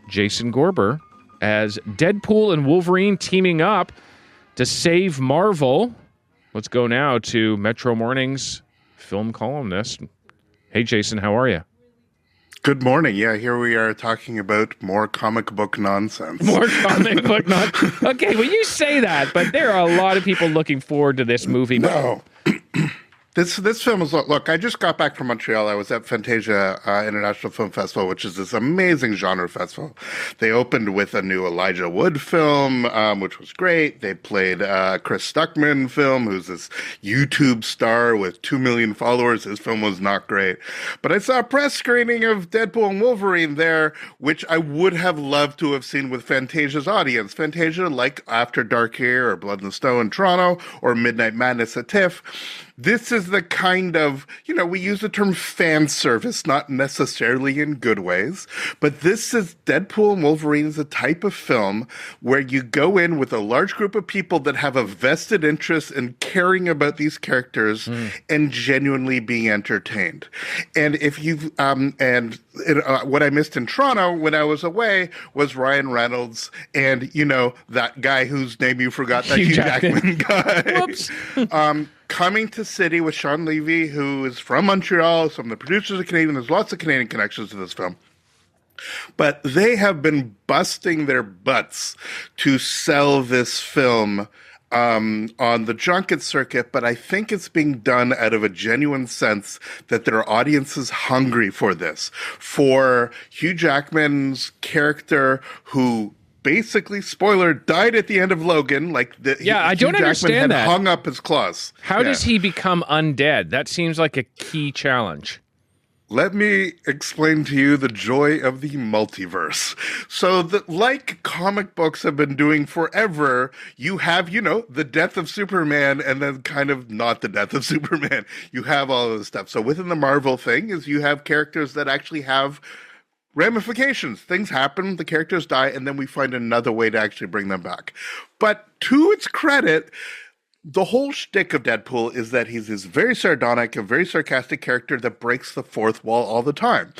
Jason Gorber as Deadpool and Wolverine teaming up to save Marvel. Let's go now to Metro Morning's film columnist. Hey, Jason, how are you? Good morning. Yeah, here we are talking about more comic book nonsense. More comic book nonsense. Okay, well, you say that, but there are a lot of people looking forward to this movie. No. This film is, look, I just got back from Montreal. I was at Fantasia International Film Festival, which is this amazing genre festival. They opened with a new Elijah Wood film, which was great. They played Chris Stuckman film, who's this YouTube star with 2 million followers. His film was not great. But I saw a press screening of Deadpool and Wolverine there, which I would have loved to have seen with Fantasia's audience. Fantasia, like After Dark here, or Blood and Snow in Toronto, or Midnight Madness at TIFF, this is the kind of, we use the term fan service, not necessarily in good ways, but this is Deadpool and Wolverine is a type of film where you go in with a large group of people that have a vested interest in caring about these characters and genuinely being entertained. And if you've, what I missed in Toronto when I was away was Ryan Reynolds and, that guy whose name you forgot, that Hugh Jackman guy. Whoops. Coming to City with Sean Levy, who is from Montreal. Some of the producers are Canadian. There's lots of Canadian connections to this film. But they have been busting their butts to sell this film on the junket circuit, but I think it's being done out of a genuine sense that their audience is hungry for this. For Hugh Jackman's character, who basically, spoiler, died at the end of Logan. I don't understand that. Hung up his claws. How does he become undead? That seems like a key challenge. Let me explain to you the joy of the multiverse. So, like comic books have been doing forever, you have, the death of Superman and then kind of not the death of Superman. You have all of this stuff. So within the Marvel thing is you have characters that actually have ramifications. Things happen, the characters die, and then we find another way to actually bring them back. But to its credit, the whole shtick of Deadpool is that he's this very sardonic and very sarcastic character that breaks the fourth wall all the time,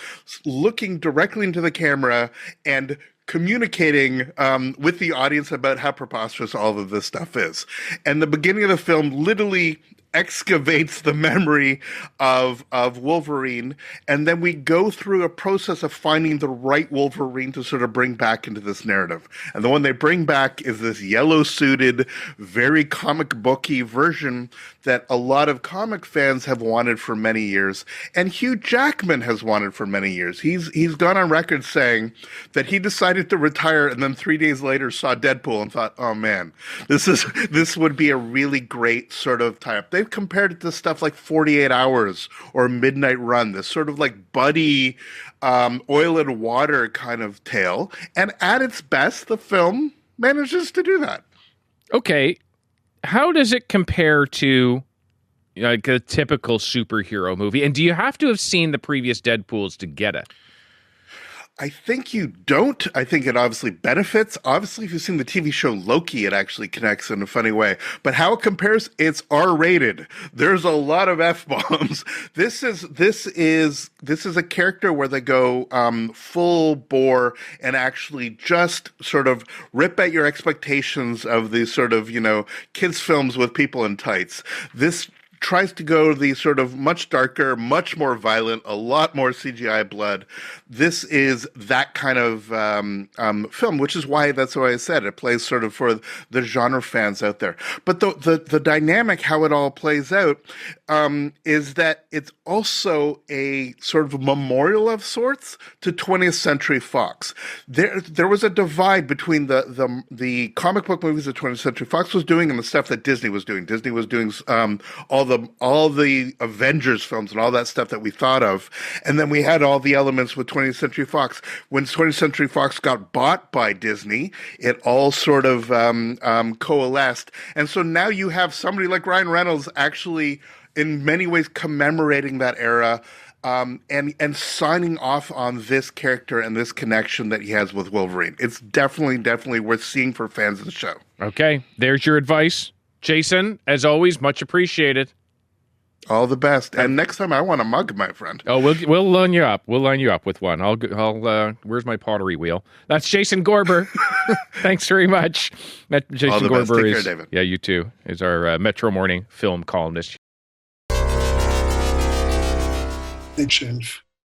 looking directly into the camera and communicating with the audience about how preposterous all of this stuff is. And the beginning of the film literally excavates the memory of Wolverine, and then we go through a process of finding the right Wolverine to sort of bring back into this narrative. And the one they bring back is this yellow-suited, very comic booky version that a lot of comic fans have wanted for many years, and Hugh Jackman has wanted for many years. He's gone on record saying that he decided to retire and then 3 days later saw Deadpool and thought, oh man, this would be a really great sort of tie-up. They've compared it to stuff like 48 Hours or Midnight Run, this sort of like buddy oil and water kind of tale. And at its best, the film manages to do that. Okay. How does it compare to like a typical superhero movie? And do you have to have seen the previous Deadpools to get it? I think you don't. I think it obviously benefits. Obviously, if you've seen the TV show Loki, it actually connects in a funny way. But how it compares, it's R-rated. There's a lot of F-bombs. This is a character where they go full bore and actually just sort of rip at your expectations of these sort of, kids films with people in tights. This tries to go the sort of much darker, much more violent, a lot more CGI blood. This is that kind of film, which is why that's why I said it plays sort of for the genre fans out there. But the dynamic, how it all plays out, is that it's also a sort of memorial of sorts to 20th Century Fox. There was a divide between the comic book movies that 20th Century Fox was doing and the stuff that Disney was doing. Disney was doing all the Avengers films and all that stuff that we thought of. And then we had all the elements with 20th Century Fox. When 20th Century Fox got bought by Disney, it all sort of coalesced. And so now you have somebody like Ryan Reynolds actually in many ways commemorating that era and signing off on this character and this connection that he has with Wolverine. It's definitely worth seeing for fans of the show. Okay, there's your advice. Jason, as always, much appreciated. All the best. And next time I want a mug, my friend. Oh, we'll line you up. We'll line you up with one. I'll where's my pottery wheel? That's Jason Gorber. Thanks very much. Jason All the Gorber best. Take is, care, David. Yeah, you too. Is our Metro Morning film columnist. Shelf.